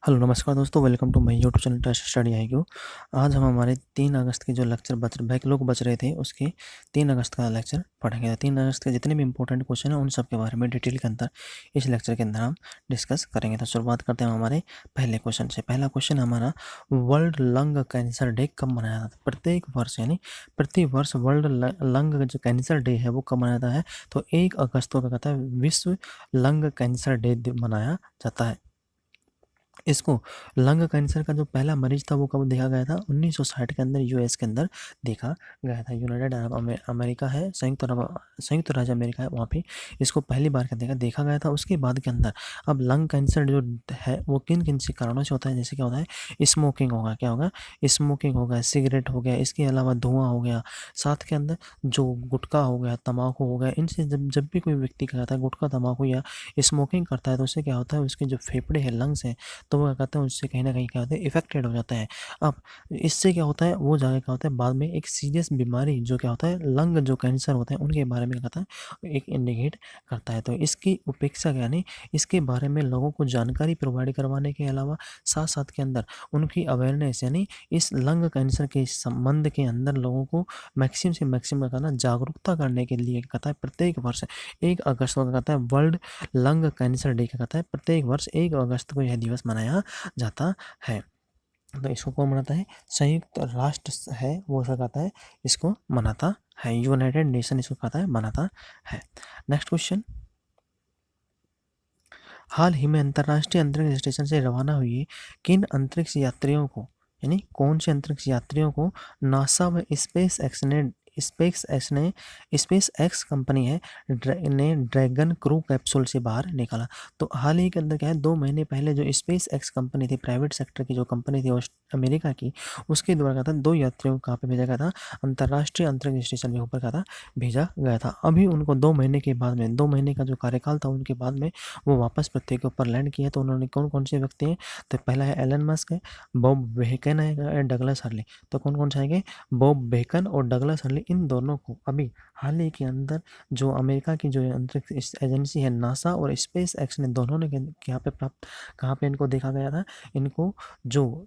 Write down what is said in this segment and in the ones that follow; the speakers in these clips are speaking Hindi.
हेलो नमस्कार दोस्तों, welcome to my YouTube channel test study IQ. आज हम हमारे 3 अगस्त के जो लेक्चर बैकलॉग बच रहे थे उसके 3 अगस्त का लेक्चर पढ़ेंगे। 3 अगस्त के जितने भी इंपॉर्टेंट क्वेश्चन हैं उन सब के बारे में डिटेल के अंदर इस लेक्चर के अंदर हम डिस्कस करेंगे। तो शुरुआत करते हैं हमारे पहले क्वेश्चन से। पहला क्वेश्चन हमारा, वर्ल्ड लंग कैंसर डे कब मनाया जाता है? प्रत्येक वर्ष यानी प्रति वर्ष वर्ल्ड लंग जो कैंसर डे है वो कब मनाया जाता है? तो 1 अगस्त को क्या कहता है, विश्व लंग कैंसर डे मनाया जाता है। इसको लंग कैंसर का जो पहला मरीज था वो कब देखा गया था? 1960 के अंदर यूएस के अंदर देखा गया था। यूनाइटेड अरब अमेरिका है, संयुक्त राज्य अमेरिका है, वहाँ पे इसको पहली बार क्या देखा गया था। उसके बाद के अंदर अब लंग कैंसर जो है वो किन किन से कारणों से होता है? जैसे क्या होता है, स्मोकिंग होगा, क्या होगा, स्मोकिंग हो गया, सिगरेट हो गया, इसके अलावा धुआं हो गया, साथ के अंदर जो गुटखा हो गया, तम्बाकू हो गया, इनसे जब भी कोई व्यक्ति क्या कहता है गुटखा तम्बाकू या स्मोकिंग करता है तो उससे क्या होता है, उसके जो फेफड़े हैं, लंग्स हैं, तो वो क्या कहते हैं उससे कहीं ना कहीं क्या होता है, इफेक्टेड हो जाता है। अब इससे क्या होता है, वो जाके क्या होता है बाद में एक सीरियस बीमारी जो क्या होता है लंग जो कैंसर होता है उनके बारे में कहता है एक इंडिकेट करता है। तो इसकी उपेक्षा यानी इसके बारे में लोगों को जानकारी प्रोवाइड करवाने के अलावा साथ साथ के अंदर उनकी अवेयरनेस यानी इस लंग कैंसर के संबंध के अंदर लोगों को मैक्सिमम से मैक्सिमम कहना जागरूकता करने के लिए कहता है प्रत्येक वर्ष 1 अगस्त को कहता है वर्ल्ड लंग कैंसर डे का कहता है प्रत्येक वर्ष 1 अगस्त को यह दिवस मनाया जाता है। तो इसको कौन मनाता है? संयुक्त राष्ट्र है वो क्या कहता है इसको मनाता है, यूनाइटेड नेशन इसको कहता है मनाता है। नेक्स्ट क्वेश्चन, हाल ही में अंतर्राष्ट्रीय अंतरिक्ष स्टेशन से रवाना हुई किन अंतरिक्ष यात्रियों को यानी कौन से अंतरिक्ष यात्रियों को नासा व स्पेस एक्स कंपनी है ने ड्रैगन क्रू कैप्सूल से बाहर निकाला? तो हाल ही के अंदर क्या है, 2 महीने पहले जो स्पेस एक्स कंपनी थी, प्राइवेट सेक्टर की जो कंपनी थी अमेरिका की, उसके द्वारा क्या था 2 यात्रियों को कहाँ पे भेजा गया था? अंतर्राष्ट्रीय अंतरिक्ष स्टेशन के ऊपर क्या था भेजा गया था। अभी उनको 2 महीने के बाद में 2 महीने का जो कार्यकाल था उनके बाद में वो वापस पृथ्वी के ऊपर लैंड किया। तो उन्होंने कौन कौन से व्यक्ति हैं? तो पहला है एलन मस्क है, बॉब बेहकन है, डगलस हर्ले। तो कौन कौन से आएंगे? बॉब बेहकन और डगलस हर्ले, इन दोनों को अभी हाल ही के अंदर जो अमेरिका की जो अंतरिक्ष एजेंसी है नासा और स्पेस एक्स ने दोनों ने यहाँ पे प्राप्त कहाँ पे इनको देखा गया था? इनको जो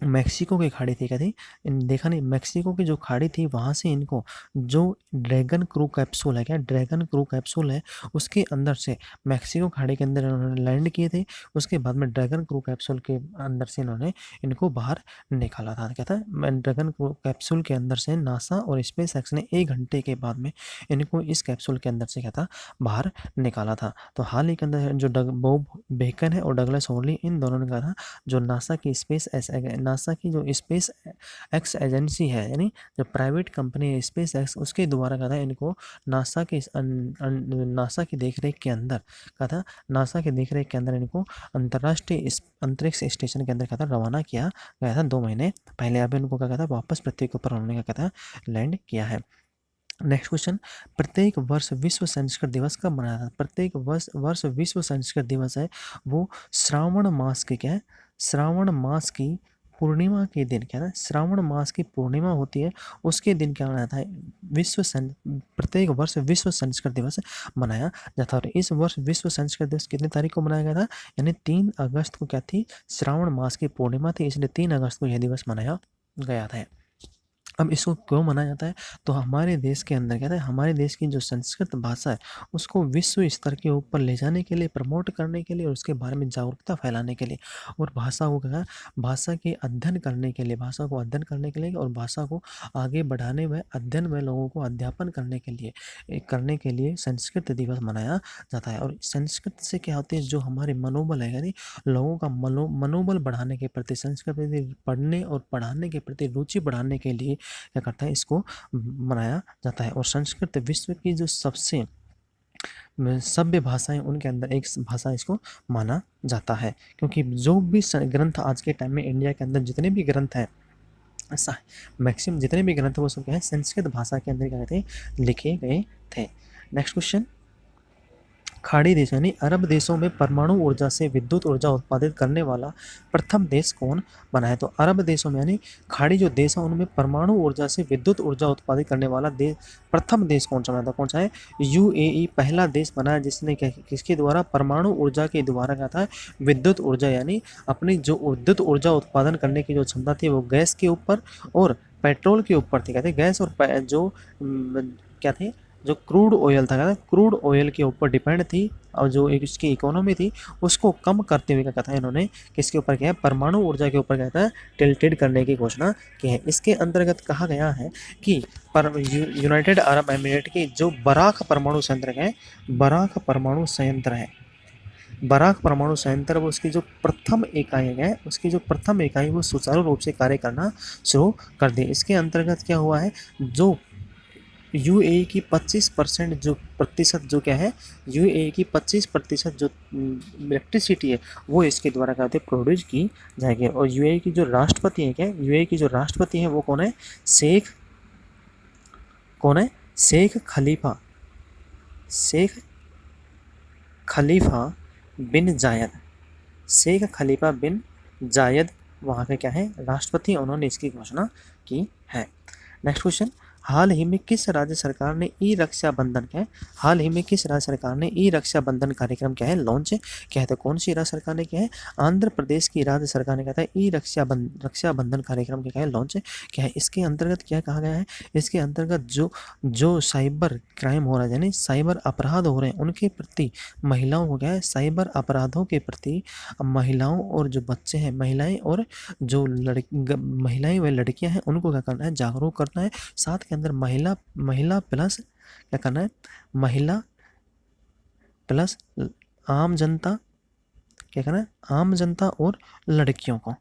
मेक्सिको की खाड़ी थी, क्या थी देखा नहीं, मेक्सिको की जो खाड़ी थी वहाँ से इनको जो ड्रैगन क्रू कैप्सूल है, क्या ड्रैगन क्रू कैप्सूल है, उसके अंदर से मेक्सिको खाड़ी के अंदर इन्होंने लैंड किए थे। उसके बाद में ड्रैगन क्रू कैप्सूल के अंदर से इन्होंने इनको बाहर निकाला था। क्या था, ड्रैगन क्रू कैप्सूल के अंदर से नासा और स्पेस एक्स ने 1 घंटे के बाद में इनको इस कैप्सूल के अंदर से क्या था बाहर निकाला था। तो हाल ही के अंदर जो बॉब बेकन है और डगलस हॉर्ली, इन दोनों ने कहा था जो नासा की जो स्पेस एक्स एजेंसी है यानी जो प्राइवेट कंपनी है स्पेस एक्स, उसके द्वारा कहा था इनको नासा की देखरेख के अंदर इनको अंतर्राष्ट्रीय अंतरिक्ष स्टेशन के अंदर कहा था रवाना किया गया था 2 महीने पहले। अभी उनको क्या कहता है वापस पृथ्वी के ऊपर उन्होंने क्या कहता है लैंड किया है। नेक्स्ट क्वेश्चन, प्रत्येक वर्ष विश्व संस्कृत दिवस कब मनाया जाता है? प्रत्येक वर्ष विश्व संस्कृत दिवस है वो श्रावण मास के क्या है, श्रावण मास की पूर्णिमा के दिन, क्या है श्रावण मास की पूर्णिमा होती है उसके दिन क्या मनाया था प्रत्येक वर्ष विश्व संस्कृत दिवस मनाया जाता है। और इस वर्ष विश्व संस्कृत दिवस कितनी तारीख को मनाया गया था? यानी 3 अगस्त को क्या थी, श्रावण मास की पूर्णिमा थी, इसलिए 3 अगस्त को यह दिवस मनाया गया था। अब इसको क्यों मनाया जाता है? तो हमारे देश के अंदर कहते हैं हमारे देश की जो संस्कृत भाषा है उसको विश्व स्तर के ऊपर ले जाने के लिए, प्रमोट करने के लिए और उसके बारे में जागरूकता फैलाने के लिए और भाषा को क्या, भाषा के अध्ययन करने के लिए, भाषा को अध्ययन करने के लिए और भाषा को आगे बढ़ाने में अध्ययन में लोगों को अध्यापन करने के लिए संस्कृत दिवस मनाया जाता है। और संस्कृत से क्या होती है, जो हमारे मनोबल है यानी लोगों का मनोबल बढ़ाने के प्रति, संस्कृत पढ़ने और पढ़ाने के प्रति रुचि बढ़ाने के लिए क्या करता है इसको मनाया जाता है। और संस्कृत विश्व की जो सबसे सभ्य भाषाएं उनके अंदर एक भाषा इसको माना जाता है, क्योंकि जो भी ग्रंथ आज के टाइम में इंडिया के अंदर जितने भी ग्रंथ हैं मैक्सिमम जितने भी ग्रंथ वो सब क्या है संस्कृत भाषा के अंदर क्या कहते हैं लिखे गए थे। नेक्स्ट क्वेश्चन, खाड़ी देश यानी अरब देशों में परमाणु ऊर्जा से विद्युत ऊर्जा उत्पादित करने वाला प्रथम देश कौन बना है? तो अरब देशों में यानी खाड़ी जो देश है उनमें परमाणु ऊर्जा से विद्युत ऊर्जा उत्पादित करने वाला देश प्रथम देश कौन सा बना था? कौन सा है? यूएई पहला देश बना है जिसने किसके द्वारा परमाणु ऊर्जा के द्वारा क्या था? विद्युत ऊर्जा यानी अपनी जो विद्युत ऊर्जा उत्पादन करने की जो क्षमता थी वो गैस के ऊपर और पेट्रोल के ऊपर थी। कहते गैस और जो क्या थे, जो क्रूड ऑयल था, कहते क्रूड ऑयल के ऊपर डिपेंड थी और जो एक इसकी इकोनॉमी थी उसको कम करते हुए क्या कहता है इन्होंने किसके ऊपर किया है? परमाणु ऊर्जा के ऊपर कहता है टिल्टेड करने की घोषणा की है। इसके अंतर्गत कहा गया है कि यूनाइटेड अरब एमिरेट की जो बराक परमाणु संयंत्र है, बराक परमाणु संयंत्र है, बराक परमाणु संयंत्र वो उसकी जो प्रथम इकाई है, उसकी जो प्रथम इकाई वो सुचारू रूप से कार्य करना शुरू कर दी। इसके अंतर्गत क्या हुआ है? जो यूएई की 25% जो प्रतिशत जो क्या है, यूएई की 25% जो इलेक्ट्रिसिटी है वो इसके द्वारा क्या होती है? प्रोड्यूस की जाएगी। और यूएई की जो राष्ट्रपति है, क्या यूएई की जो राष्ट्रपति है वो कौन है? कौन है? शेख खलीफा, शेख खलीफा बिन जायद, शेख खलीफा बिन जायद वहाँ के क्या है? राष्ट्रपति। उन्होंने इसकी घोषणा की है। नेक्स्ट क्वेश्चन, हाल ही में किस राज्य सरकार ने ई रक्षाबंधन क्या है? हाल ही में किस राज्य सरकार ने ई रक्षाबंधन कार्यक्रम क्या है? लॉन्च क्या है? तो कौन सी राज्य सरकार ने क्या है? आंध्र प्रदेश की राज्य सरकार ने कहता है ई रक्षाबंधन कार्यक्रम क्या है? लॉन्च क्या है? इसके अंतर्गत क्या कहा गया है? इसके अंतर्गत जो जो साइबर क्राइम हो रहा है यानी साइबर अपराध हो रहे हैं उनके प्रति महिलाओं को क्या है? साइबर अपराधों के प्रति महिलाओं और जो बच्चे हैं, महिलाएं और जो महिलाएं व लड़कियां हैं उनको क्या करना है? जागरूक करना है। साथ के अंदर महिला प्लस क्या करना है? महिला प्लस आम जनता क्या करना है? आम जनता और लड़कियों को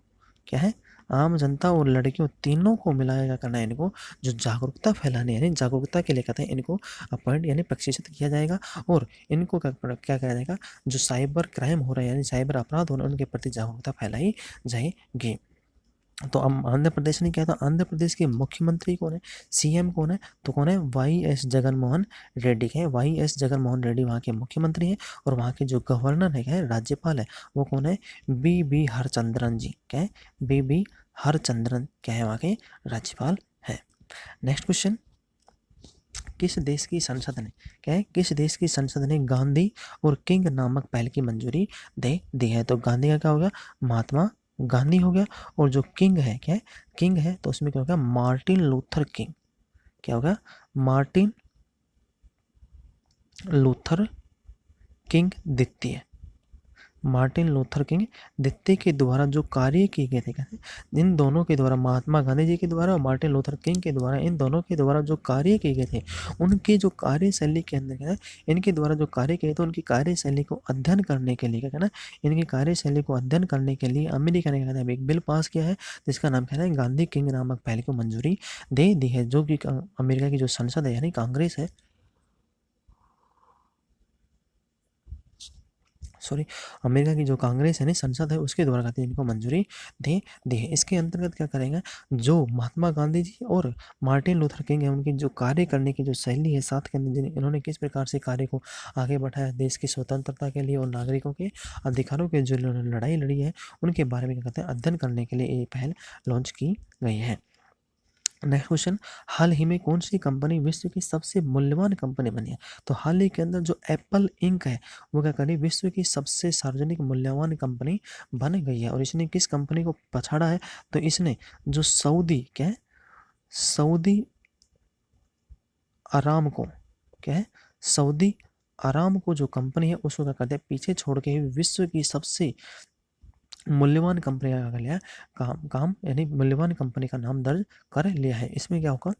क्या है? आम जनता और लड़कियों तीनों को मिलाया क्या करना है? इनको जो जागरूकता फैलाने यानी जागरूकता के लिए कहते हैं इनको अपॉइंट यानी प्रशिक्षित किया जाएगा और इनको क्या किया जाएगा? जो साइबर क्राइम हो रहा है यानी साइबर अपराध हो रहे हैं उनके प्रति जागरूकता फैलाई जाएगी। तो अब आंध्र प्रदेश ने क्या था? आंध्र प्रदेश के मुख्यमंत्री कौन है? सीएम कौन है? तो कौन है? वाई.एस. जगनमोहन रेड्डी है। वाई.एस. जगनमोहन रेड्डी वहाँ के मुख्यमंत्री हैं और वहाँ के जो गवर्नर है, क्या है? राज्यपाल है, वो कौन है? बी हरचंद्रन जी। क्या है? बी हरचंद्रन क्या है? वहाँ के राज्यपाल है। नेक्स्ट क्वेश्चन, किस देश की संसद ने क्या है? किस देश की संसद ने गांधी और किंग नामक पहल की मंजूरी दे दी है? तो गांधी का क्या हो गया? महात्मा गांधी हो गया। और जो किंग है, क्या है? किंग है तो उसमें क्या हो गया? Martin Luther king. क्या होगा? मार्टिन लूथर किंग द्वितीय। मार्टिन लूथर किंग द्वितीय के द्वारा जो कार्य किए गए थे, कहते हैं इन दोनों के द्वारा, महात्मा गांधी जी के द्वारा और मार्टिन लूथर किंग के द्वारा, इन दोनों के द्वारा जो कार्य किए गए थे उनकी जो कार्यशैली के अंदर क्या है? इनके द्वारा जो कार्य किए थे उनकी कार्यशैली को अध्ययन करने के लिए क्या कहना, इनकी कार्यशैली को अध्ययन करने के लिए अमेरिका ने कहते हैं एक बिल पास किया है जिसका नाम कहना है गांधी किंग नामक पहल को मंजूरी दे दी है। जो कि अमेरिका की जो संसद है यानी कांग्रेस है, सॉरी, अमेरिका की जो कांग्रेस है ना संसद है उसके द्वारा कहते हैं इनको मंजूरी दे दी है। इसके अंतर्गत क्या करेंगे? जो महात्मा गांधी जी और मार्टिन लूथर किंग है उनकी जो कार्य करने की जो शैली है, साथ के अंदर इन्होंने किस प्रकार से कार्य को आगे बढ़ाया, देश की स्वतंत्रता के लिए और नागरिकों के अधिकारों के जो लड़ाई लड़ी है उनके बारे में क्या कहते हैं अध्ययन करने के लिए ये पहल लॉन्च की गई है। नेक्स्ट क्वेश्चन, हाल ही में कौन सी कंपनी विश्व की सबसे मूल्यवान कंपनी बनी है? तो हाल ही के अंदर जो एप्पल इंक है वो क्या करी? विश्व की सबसे सार्वजनिक मूल्यवान कंपनी बन गई है। और इसने किस कंपनी को पछाड़ा है? तो इसने जो सऊदी क्या है? सऊदी अरामको क्या है? सऊदी अरामको जो कंपनी है उसको क्या करते हैं पीछे छोड़ के विश्व की सबसे मूल्यवान कंपनी का लिया काम यानी मूल्यवान कंपनी का नाम दर्ज कर लिया है। इसमें क्या होगा?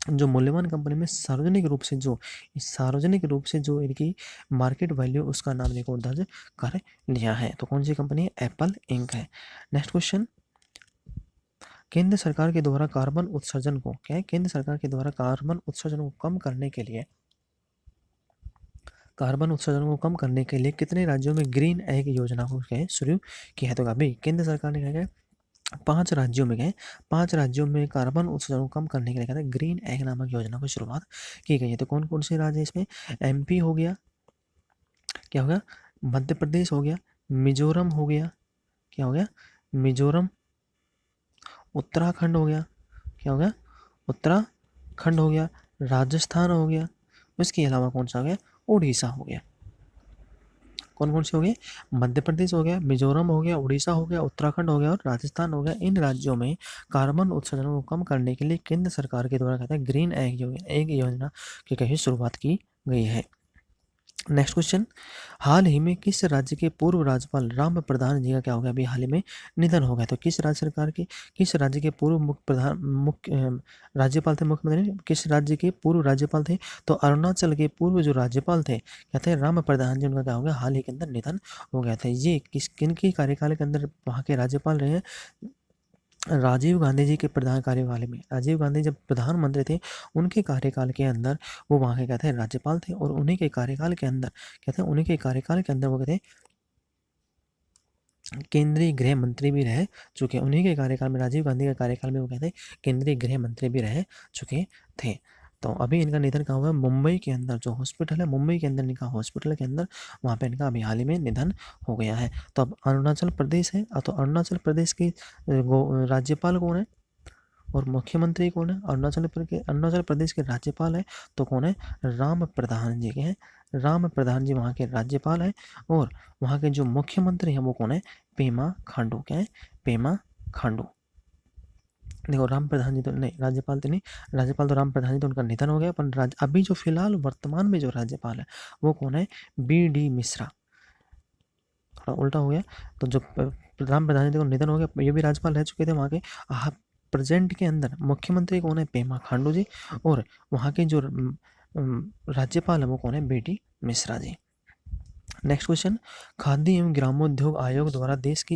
जो मूल्यवान कंपनी में सार्वजनिक रूप से जो इनकी मार्केट वैल्यू उसका नाम देखो दर्ज कर लिया है। तो कौन सी कंपनी है? एप्पल इंक है। नेक्स्ट क्वेश्चन, केंद्र सरकार के द्वारा कार्बन उत्सर्जन को क्या है? केंद्र सरकार के द्वारा कार्बन उत्सर्जन को कम करने के लिए कितने राज्यों में ग्रीन एग योजना को क्या है शुरू किया है? तो अभी केंद्र सरकार ने क्या है 5 राज्यों में गए, 5 राज्यों में कार्बन उत्सर्जन को कम करने के लिए कहते हैं ग्रीन एग नामक योजना की शुरुआत की गई है। तो कौन कौन से राज्य इसमें? एमपी हो गया, क्या हो गया, मध्य प्रदेश हो गया, मिजोरम हो गया, क्या हो गया, मिजोरम, उत्तराखंड हो गया, क्या हो गया, उत्तराखंड हो गया, राजस्थान हो गया, इसके अलावा कौन सा हो गया, उड़ीसा हो गया। कौन कौन से हो गए, मध्य प्रदेश हो गया, मिजोरम हो गया, उड़ीसा हो गया, उत्तराखंड हो गया और राजस्थान हो गया। इन राज्यों में कार्बन उत्सर्जन को कम करने के लिए केंद्र सरकार के द्वारा कहते हैं ग्रीन एग योजना की कहीं शुरुआत की गई है। नेक्स्ट क्वेश्चन, हाल ही में किस राज्य के पूर्व राज्यपाल राम प्रधान जी का क्या हो गया, अभी हाल ही में निधन हो गया। तो किस राज्य सरकार के, किस राज्य के पूर्व मुख्य राज्यपाल थे, मुख्यमंत्री किस राज्य के पूर्व राज्यपाल थे, तो अरुणाचल के पूर्व जो राज्यपाल थे कहते हैं राम प्रधान जी, उनका क्या हो गया, हाल ही के अंदर निधन हो गया था। ये किन के कार्यकाल के अंदर वहाँ के राज्यपाल रहे हैं, राजीव गांधी जी के प्रधान कार्यकाल में, राजीव गांधी जब प्रधानमंत्री थे उनके कार्यकाल के अंदर वो वहाँ के कहते हैं राज्यपाल थे, और उन्हीं के कार्यकाल के अंदर कहते हैं, उन्हीं के कार्यकाल के अंदर वो कहते हैं केंद्रीय गृह मंत्री भी रह चुके, उन्हीं के कार्यकाल में, राजीव गांधी के कार्यकाल में वो कहते हैं केंद्रीय गृह मंत्री भी रह चुके थे। तो अभी इनका निधन कहाँ हुआ है, मुंबई के अंदर जो हॉस्पिटल है, मुंबई के अंदर इनका हॉस्पिटल के अंदर, वहाँ पे इनका अभी हाल ही में निधन हो गया है। तो अब अरुणाचल प्रदेश है, तो अरुणाचल प्रदेश के राज्यपाल कौन है और मुख्यमंत्री कौन है, अरुणाचल प्रदेश के राज्यपाल है तो कौन है, राम प्रधान जी के हैं, राम प्रधान जी वहाँ के राज्यपाल हैं, और वहाँ के जो मुख्यमंत्री हैं वो कौन है, पेमा खांडू, क्या है, पेमा खांडू। देखो राम प्रधान जी तो नहीं, राज्यपाल तो नहीं, राज्यपाल तो राम प्रधान जी तो उनका निधन हो गया, पर अभी जो फिलहाल वर्तमान में जो राज्यपाल है वो कौन है, बी.डी. मिश्रा। थोड़ा उल्टा हो गया, तो जो राम प्रधान जी को निधन हो गया, ये भी राज्यपाल रह चुके थे वहाँ के। प्रेजेंट के अंदर मुख्यमंत्री कौन है, पेमा खांडू जी, और वहाँ के जो राज्यपाल है वो कौन है, BD. Mishra ji. Next question, खाद्य एवं ग्रामोद्योग आयोग द्वारा देश को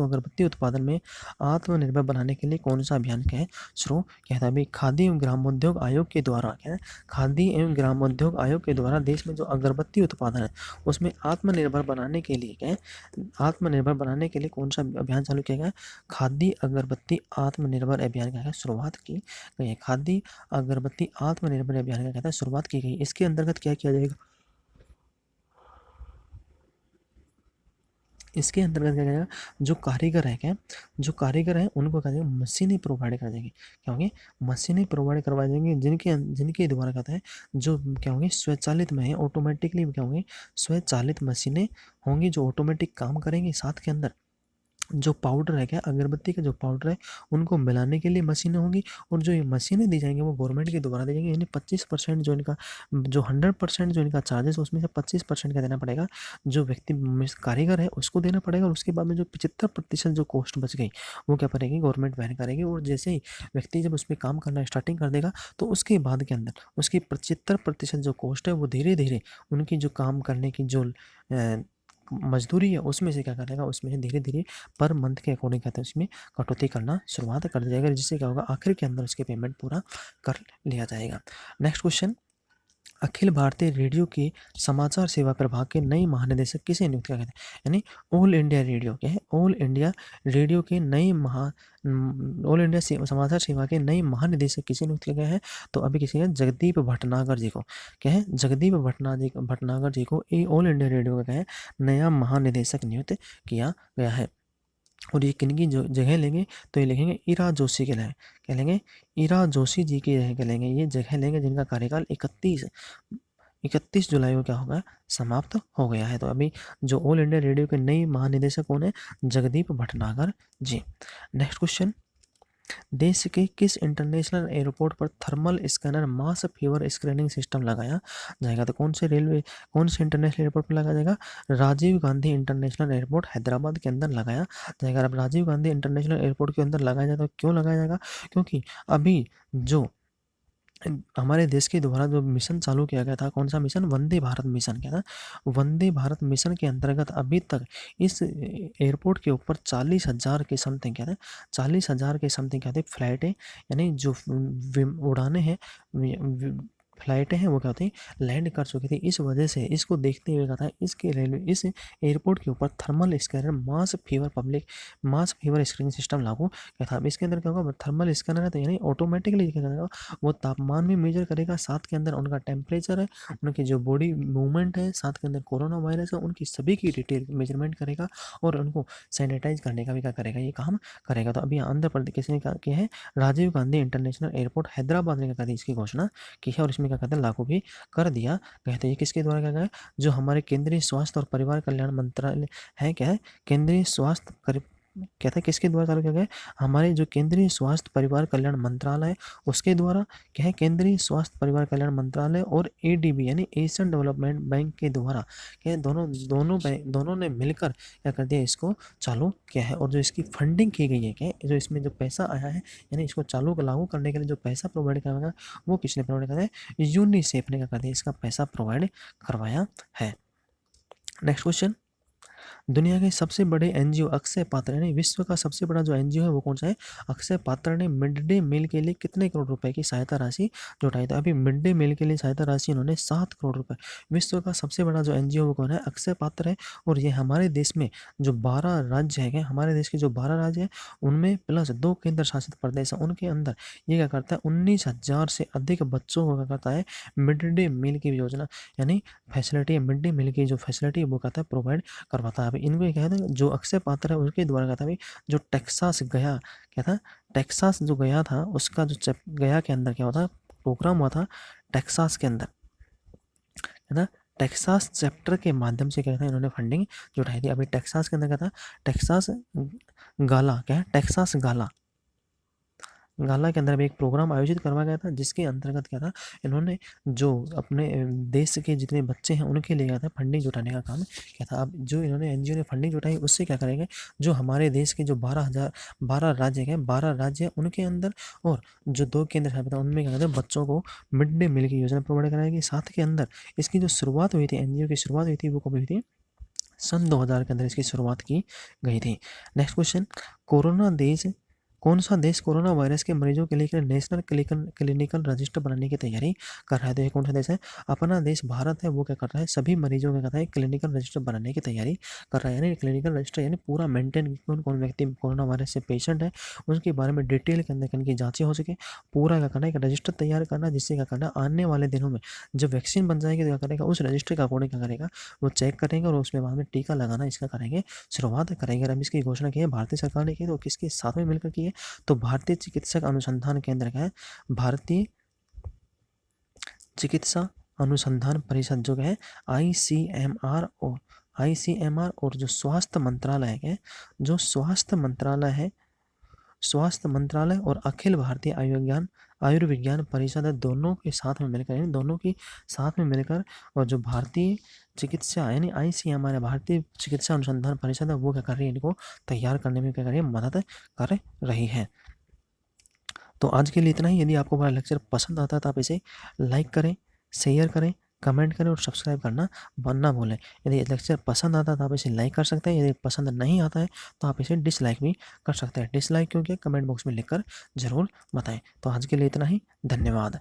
अगरबत्ती उत्पादन में आत्मनिर्भर बनाने के लिए कौन सा अभियान क्या है शुरू किया था। अभी खाद्य एवं ग्रामोद्योग आयोग के द्वारा क्या है, खाद्य एवं ग्रामोद्योग आयोग के द्वारा देश में जो अगरबत्ती उत्पादन है उसमें आत्मनिर्भर बनाने के लिए क्या है, आत्मनिर्भर बनाने के लिए कौन सा अभियान चालू किया गया, खाद्य अगरबत्ती आत्मनिर्भर अभियान का शुरुआत की गई है। खाद्य अगरबत्ती आत्मनिर्भर अभियान का कहता है शुरुआत की गई। इसके अंतर्गत क्या किया जाएगा, इसके अंतर्गत क्या करेगा, जो कारीगर है क्या, जो कारीगर है उनको क्या करेगा, मशीनें प्रोवाइड कर देंगे, क्या होंगे, मशीनें प्रोवाइड करवा देंगे, जिनके द्वारा कहते हैं जो क्या होंगे, स्वचालित में है, ऑटोमेटिकली क्या होंगे, स्वचालित मशीनें होंगी जो ऑटोमेटिक काम करेंगी। साथ के अंदर जो पाउडर है क्या, अगरबत्ती का जो पाउडर है उनको मिलाने के लिए मशीनें होंगी, और जो ये मशीनें दी जाएंगी वो गवर्नमेंट के द्वारा दी जाएंगी, यानी 25% जो इनका, जो 100% जो इनका चार्जेस उसमें से 25% का देना पड़ेगा, जो व्यक्ति कारीगर है उसको देना पड़ेगा, और उसके बाद में जो 75% जो कॉस्ट बच गई वो क्या करेगी, गवर्नमेंट वहन करेगी। और जैसे ही व्यक्ति जब उस पर काम करना स्टार्टिंग कर देगा तो उसके बाद के अंदर उसकी 75% जो कॉस्ट है वो धीरे धीरे उनकी जो काम करने की जो मजदूरी है उसमें से क्या करेगा, उसमें से धीरे धीरे पर मंथ के अकॉर्डिंग कहते हैं उसमें कटौती करना शुरुआत कर दिया जाएगा, जिससे क्या होगा, आखिर के अंदर उसके पेमेंट पूरा कर लिया जाएगा। Next question, Akhil Bharatiya radio के समाचार सेवा प्रभाग के नए महानिदेशक किसे नियुक्त किया गया था, यानी ऑल इंडिया रेडियो क्या है, ऑल इंडिया रेडियो के नए ऑल इंडिया समाचार सेवा के नए महानिदेशक किसे नियुक्त किया गया है, तो अभी किसी है, जगदीप भटनागर जी को, क्या है, जगदीप भटनागर जी को ऑल इंडिया रेडियो का क्या है, नया महानिदेशक नियुक्त किया गया है। और ये किन की जो जगह लेंगे, तो ये लिखेंगे ईरा जोशी के लिए, क्या लेंगे, ईरा जोशी जी की जगह लेंगे, ये जगह लेंगे जिनका कार्यकाल 31 जुलाई को क्या होगा, समाप्त हो गया है। तो अभी जो ऑल इंडिया रेडियो के नई महानिदेशक कौन है, जगदीप भटनागर जी। नेक्स्ट क्वेश्चन, देश के किस इंटरनेशनल एयरपोर्ट पर थर्मल स्कैनर मास फीवर स्क्रीनिंग सिस्टम लगाया जाएगा, तो कौन से इंटरनेशनल एयरपोर्ट पर लगाया जाएगा, राजीव गांधी इंटरनेशनल एयरपोर्ट हैदराबाद के अंदर लगाया जाएगा। अब राजीव गांधी इंटरनेशनल एयरपोर्ट के अंदर लगाया जाएगा, तो क्यों लगाया जाएगा, क्योंकि अभी जो हमारे देश के द्वारा जो मिशन चालू किया गया था, कौन सा मिशन, वंदे भारत मिशन, क्या था, वंदे भारत मिशन के अंतर्गत अभी तक इस एयरपोर्ट के ऊपर 40,000 के समथिंग क्या थे, 40,000 के समथिंग क्या थे फ्लाइटें, यानी जो उड़ाने हैं फ्लाइटें हैं वो क्या होती है लैंड कर चुकी थी। इस वजह से इसको देखते हुए कहता है इस एयरपोर्ट के ऊपर थर्मल स्कैनर मास फीवर स्क्रीनिंग सिस्टम लागू किया था। अब इसके अंदर क्या होगा थर्मल स्कैनर है तो यानी ऑटोमेटिकली क्या करेगा वो तापमान भी मेजर करेगा, साथ के अंदर उनका टेम्परेचर है, उनकी जो बॉडी मूवमेंट है, साथ के अंदर कोरोना वायरस है, उनकी सभी की डिटेल मेजरमेंट करेगा और उनको सैनिटाइज करने का भी क्या करेगा ये काम करेगा। तो अभी आंध्र प्रदेश किसने किया है राजीव गांधी इंटरनेशनल एयरपोर्ट हैदराबाद ने क्या कर दी इसकी घोषणा की है और इसमें क्या कहते हैं लागू भी कर दिया कहते हैं। किसके द्वारा क्या गया जो हमारे केंद्रीय स्वास्थ्य और परिवार कल्याण मंत्रालय है क्या है केंद्रीय स्वास्थ्य कहता है किसके द्वारा चालू किया गया हमारे जो केंद्रीय स्वास्थ्य परिवार कल्याण मंत्रालय है उसके द्वारा क्या है केंद्रीय स्वास्थ्य परिवार कल्याण मंत्रालय और एडीबी यानी एशियन डेवलपमेंट बैंक के द्वारा क्या दोनों ने मिलकर क्या कर दिया इसको चालू किया है। और जो इसकी फंडिंग की गई है क्या जो इसमें जो पैसा आया है यानी इसको लागू करने के लिए जो पैसा प्रोवाइड करवाया वो किसने प्रोवाइड कराया यूनिसेफ ने क्या कर दिया इसका पैसा प्रोवाइड करवाया है। नेक्स्ट क्वेश्चन दुनिया के सबसे बड़े एनजीओ अक्षय पात्र यानी विश्व का सबसे बड़ा जो एनजीओ है वो कौन सा है अक्षय पात्र ने मिड डे मील के लिए कितने करोड़ रुपए की सहायता राशि जुटाई। था अभी मिड डे मील के लिए सहायता राशि उन्होंने 7 करोड़ रुपए। विश्व का सबसे बड़ा जो एनजीओ वो कौन है अक्षय पात्र है और ये हमारे देश में जो 12 राज्य है हमारे देश के जो 12 राज्य है उनमें प्लस 2 केंद्र शासित प्रदेश है उनके अंदर ये क्या करता है 19,000 से अधिक बच्चों को क्या करता है मिड डे मील की योजना यानी फैसिलिटी मिड डे मील की जो फैसिलिटी वो कहता है प्रोवाइड करवाता है। अभी इनको क्या था जो अक्षय पात्र है उसके द्वारा क्या था भाई जो टेक्सास गया क्या था टेक्सास जो गया था उसका जो गया के अंदर क्या होता प्रोग्राम हुआ था टेक्सास के अंदर है ना टेक्सास चैप्टर के माध्यम से क्या था इन्होंने फंडिंग जुटाई थी। अभी टेक्सास के अंदर क्या था टेक्सास गाला क्या है टेक्सास गाला के अंदर भी एक प्रोग्राम आयोजित करवाया गया था जिसके अंतर्गत क्या था इन्होंने जो अपने देश के जितने बच्चे हैं उनके लिए क्या था फंडिंग जुटाने का काम किया था। अब जो इन्होंने एनजीओ ने फंडिंग जुटाई उससे क्या करेंगे जो हमारे देश के जो 12 राज्य हैं 12 राज्य हैं उनके अंदर और जो 2 केंद्र शासित उनमें क्या कहते हैं बच्चों को मिड डे मील की योजना प्रोवाइड कराएगी। साथ के अंदर इसकी जो शुरुआत हुई थी एनजीओ की शुरुआत हुई थी वो कब हुई थी सन 2000 के अंदर इसकी शुरुआत की गई थी। नेक्स्ट क्वेश्चन कौन सा देश कोरोना वायरस के मरीजों के लिए नेशनल क्लिनिकल रजिस्टर बनाने की तैयारी कर रहा है। तो ये कौन सा देश है अपना देश भारत है वो क्या कर रहा है सभी मरीजों का कहता है क्लिनिकल रजिस्टर बनाने की तैयारी कर रहा है। यानी क्लिनिकल रजिस्टर यानी पूरा मेंटेन कौन कौन व्यक्ति कोरोना वायरस से पेशेंट है उसके बारे में डिटेल के अंदर इनकी जाँचें हो सके पूरा क्या करना है एक रजिस्टर तैयार करना जिससे क्या करना आने वाले दिनों में जब वैक्सीन बन जाएगी तो क्या करेगा उस रजिस्टर का अकॉर्डिंग क्या करेगा वो चेक करेंगे और उसमें बाद में टीका लगाना इसका करेंगे शुरुआत करेंगे। अब इसकी घोषणा की है भारतीय सरकार ने की तो किसके साथ में मिलकर की है तो भारतीय चिकित्सक अनुसंधान केंद्र का है भारतीय चिकित्सा अनुसंधान परिषद जो है आईसीएमआर और जो स्वास्थ्य मंत्रालय है जो स्वास्थ्य मंत्रालय और अखिल भारतीय आयुर्विज्ञान परिषद है दोनों के साथ में मिलकर और जो भारतीय चिकित्सा यानी आईसीएमआर भारतीय चिकित्सा अनुसंधान परिषद है वो क्या कर रही है इनको तैयार करने में क्या कर रही है मदद कर रही है। तो आज के लिए इतना ही। यदि आपको हमारा लेक्चर पसंद आता है तो आप इसे लाइक करें शेयर करें कमेंट करें और सब्सक्राइब करना ना भूलें। यदि लेक्चर पसंद आता है तो आप इसे लाइक कर सकते हैं, यदि पसंद नहीं आता है तो आप इसे डिसलाइक भी कर सकते हैं। डिसलाइक क्यों किया कमेंट बॉक्स में लिखकर ज़रूर बताएं। तो आज के लिए इतना ही, धन्यवाद।